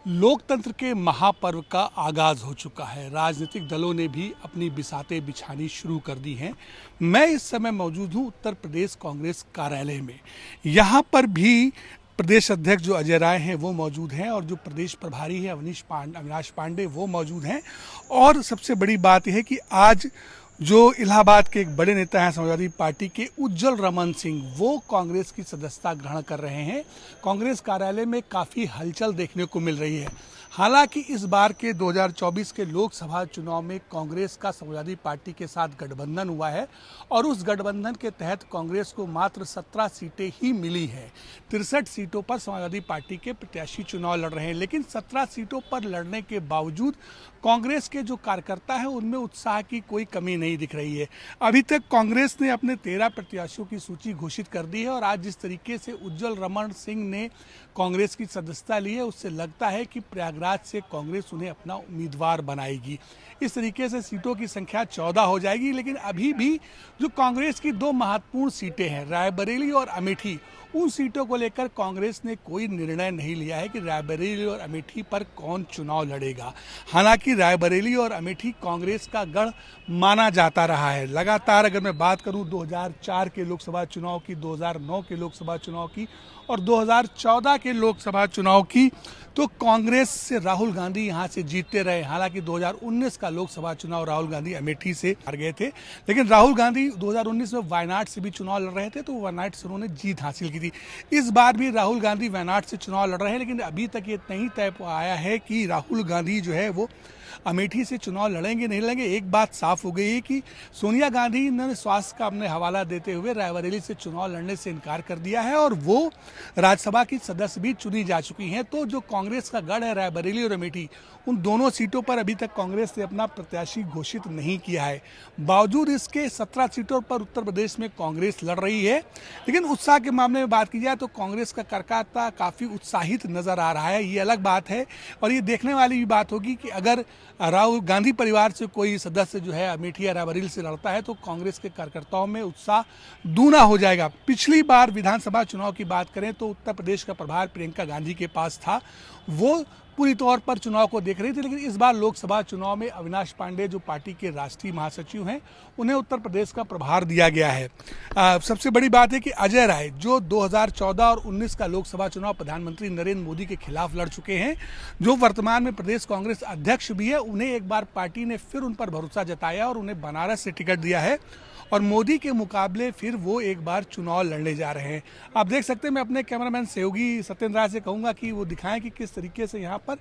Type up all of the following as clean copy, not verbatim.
लोकतंत्र के महापर्व का आगाज हो चुका है। राजनीतिक दलों ने भी अपनी बिसातें बिछानी शुरू कर दी हैं। मैं इस समय मौजूद हूं उत्तर प्रदेश कांग्रेस कार्यालय में। यहां पर भी प्रदेश अध्यक्ष जो अजय राय हैं वो मौजूद हैं और जो प्रदेश प्रभारी है अविनाश पांडे वो मौजूद हैं। और सबसे बड़ी बात यह है कि आज जो इलाहाबाद के एक बड़े नेता हैं समाजवादी पार्टी के उज्जवल रमन सिंह, वो कांग्रेस की सदस्यता ग्रहण कर रहे हैं। कांग्रेस कार्यालय में काफ़ी हलचल देखने को मिल रही है। हालांकि इस बार के 2024 के लोकसभा चुनाव में कांग्रेस का समाजवादी पार्टी के साथ गठबंधन हुआ है और उस गठबंधन के तहत कांग्रेस को मात्र 17 सीटें ही मिली है। 63 सीटों पर समाजवादी पार्टी के प्रत्याशी चुनाव लड़ रहे हैं, लेकिन 17 सीटों पर लड़ने के बावजूद कांग्रेस के जो कार्यकर्ता हैं उनमें उत्साह की कोई कमी नहीं दिख रही है। अभी तक कांग्रेस ने अपने 13 प्रत्याशियों की सूची घोषित कर दी है और आज जिस तरीके से उज्जवल रमन सिंह ने कांग्रेस की सदस्यता ली है उससे लगता है कि प्रयागराज से कांग्रेस उन्हें अपना उम्मीदवार बनाएगी। इस तरीके से सीटों की संख्या 14 हो जाएगी। लेकिन अभी भी जो कांग्रेस की दो महत्वपूर्ण सीटें हैं रायबरेली और अमेठी, उन सीटों को लेकर कांग्रेस ने कोई निर्णय नहीं लिया है कि रायबरेली और अमेठी पर कौन चुनाव लड़ेगा। हालांकि रायबरेली और अमेठी कांग्रेस का गढ़ माना जाता रहा है। लगातार अगर मैं बात करूं 2004 के लोकसभा चुनाव की, 2009 के लोकसभा चुनाव की और 2014 के लोकसभा चुनाव की, तो कांग्रेस से राहुल गांधी यहां से जीतते रहे। हालांकि 2019 का लोकसभा चुनाव राहुल गांधी अमेठी से हार गए थे, लेकिन राहुल गांधी 2019 में वायनाड से भी चुनाव लड़ रहे थे, तो वायनाड से उन्होंने जीत हासिल की थी। इस बार भी राहुल गांधी वायनाड से चुनाव लड़ रहे हैं, लेकिन अभी तक ये नहीं तय आया है कि राहुल गांधी जो है वो अमेठी से चुनाव लड़ेंगे नहीं लड़ेंगे। एक बात साफ हो गई है कि सोनिया गांधी ने स्वास्थ्य का अपने हवाला देते हुए रायबरेली से चुनाव लड़ने से इनकार कर दिया है और वो राज्यसभा की सदस्य भी चुनी जा चुकी हैं। तो जो कांग्रेस का गढ़ है रायबरेली और अमेठी, उन दोनों सीटों पर अभी तक कांग्रेस ने अपना प्रत्याशी घोषित नहीं किया है। बावजूद इसके 17 सीटों पर उत्तर प्रदेश में कांग्रेस लड़ रही है। लेकिन उत्साह के मामले में बात की जाए तो कांग्रेस का कार्यकर्ता काफ़ी उत्साहित नजर आ रहा है, ये अलग बात है। और ये देखने वाली भी बात होगी कि अगर राहुल गांधी परिवार से कोई सदस्य जो है अमेठी या रायबरेली से लड़ता है तो कांग्रेस के कार्यकर्ताओं में उत्साह दूना हो जाएगा। पिछली बार विधानसभा चुनाव की बात करें तो उत्तर प्रदेश का प्रभार प्रियंका गांधी के पास था, वो पूरी तौर पर चुनाव को देख रही थी। लेकिन इस बार लोकसभा चुनाव में अविनाश पांडे जो पार्टी के राष्ट्रीय महासचिव हैं, उन्हें उत्तर प्रदेश का प्रभार दिया गया है। सबसे बड़ी बात है कि अजय राय जो 2014 और 19 का लोकसभा चुनाव प्रधानमंत्री नरेंद्र मोदी के खिलाफ लड़ चुके हैं, जो वर्तमान में प्रदेश कांग्रेस अध्यक्ष भी है, उन्हें एक बार पार्टी ने फिर उन पर भरोसा जताया और उन्हें बनारस से टिकट दिया है और मोदी के मुकाबले फिर वो एक बार चुनाव लड़ने जा रहे हैं। आप देख सकते हैं, मैं अपने कैमरामैन सहयोगी सत्येंद्र राय से कहूँगा कि वो दिखाएं कि किस तरीके से यहाँ पर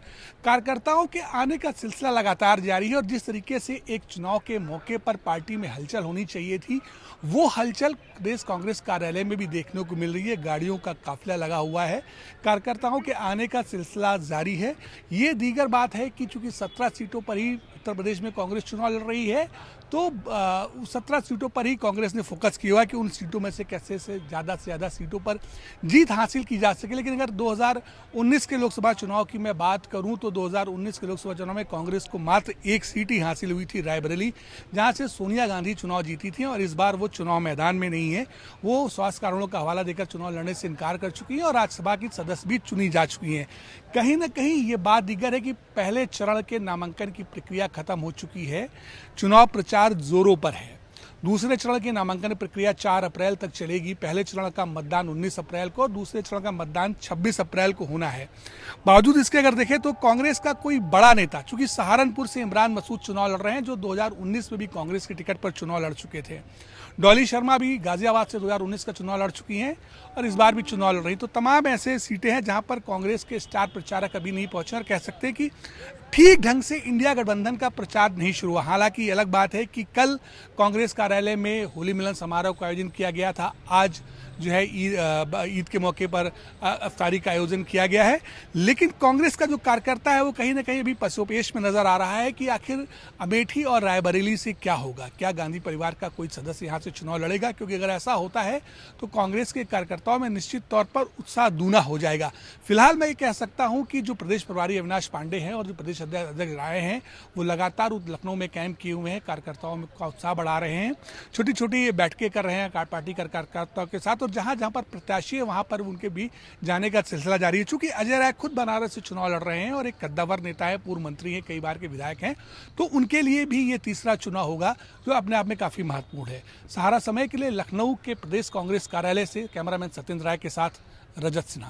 कार्यकर्ताओं के आने का सिलसिला लगातार जारी है और जिस तरीके से एक चुनाव के मौके पर पार्टी में हलचल होनी चाहिए थी, वो हलचल प्रदेश कांग्रेस कार्यालय में भी देखने को मिल रही है। गाड़ियों का काफिला लगा हुआ है, कार्यकर्ताओं के आने का सिलसिला जारी है। ये दीगर बात है कि चूंकि 17 सीटों पर ही उत्तर प्रदेश में कांग्रेस चुनाव लड़ रही है, तो 17 सीटों पर ही कांग्रेस ने फोकस किया हुआ कि उन सीटों में से कैसे से ज़्यादा सीटों पर जीत हासिल की जा सके। लेकिन अगर 2019 के लोकसभा चुनाव की मैं बात करूं तो 2019 के लोकसभा चुनाव में कांग्रेस को मात्र एक सीट ही हासिल हुई थी रायबरेली, जहां से सोनिया गांधी चुनाव जीती थी। और इस बार वो चुनाव मैदान में नहीं है, वो स्वास्थ्य कारणों का हवाला देकर चुनाव लड़ने से इनकार कर चुकी है और राज्यसभा की सदस्य भी चुनी जा चुकी हैं। कहीं ना कहीं ये बात दिगर है कि पहले चरण के नामांकन की प्रक्रिया खत्म हो चुकी है, चुनाव प्रचार जोरों पर है। दूसरे चरण की नामांकन प्रक्रिया 4 अप्रैल तक चलेगी। पहले चरण का मतदान 19 अप्रैल को और दूसरे चरण का मतदान 26 अप्रैल को होना है। बावजूद इसके अगर देखें तो कांग्रेस का कोई बड़ा नेता, चूंकि सहारनपुर से इमरान मसूद चुनाव लड़ रहे हैं, जो 2019 में भी कांग्रेस के टिकट पर चुनाव लड़ चुके थे। डॉली शर्मा भी गाजियाबाद से 2019 का चुनाव लड़ चुकी हैं और इस बार भी चुनाव लड़ रही। तो तमाम ऐसे सीटें हैं जहां पर कांग्रेस के स्टार प्रचारक अभी नहीं पहुंचे और कह सकते हैं कि ठीक ढंग से इंडिया गठबंधन का प्रचार नहीं शुरू हुआ। हालांकि ये अलग बात है कि कल कांग्रेस कार्यालय में होली मिलन समारोह का आयोजन किया गया था, आज जो है ईद के मौके पर अफ्तारी का आयोजन किया गया है। लेकिन कांग्रेस का जो कार्यकर्ता है वो कहीं ना कहीं अभी पसोपेश में नजर आ रहा है कि आखिर अमेठी और रायबरेली से क्या होगा, क्या गांधी परिवार का कोई सदस्य यहाँ से चुनाव लड़ेगा। क्योंकि अगर ऐसा होता है तो कांग्रेस के कार्यकर्ताओं में निश्चित तौर पर उत्साह दूना हो जाएगा। फिलहाल मैं ये कह सकता हूँ कि जो प्रदेश प्रभारी अविनाश पांडे हैं और जो प्रदेश अध्यक्ष राय हैं, वो लगातार लखनऊ में कैंप किए हुए हैं, कार्यकर्ताओं में का उत्साह बढ़ा रहे हैं, छोटी छोटी बैठकें कर रहे हैं पार्टी कार्यकर्ताओं के साथ। और जहां जहां पर प्रत्याशी है वहां पर उनके भी जाने का सिलसिला जारी है। चूंकि अजय राय खुद बनारस से चुनाव लड़ रहे हैं और एक कद्दावर नेता है, पूर्व मंत्री है, कई बार के विधायक हैं, तो उनके लिए भी ये तीसरा चुनाव होगा जो अपने आप में काफी महत्वपूर्ण है। सहारा समय के लिए लखनऊ के प्रदेश कांग्रेस कार्यालय से कैमरामैन सत्येंद्र राय के साथ रजत सिन्हा।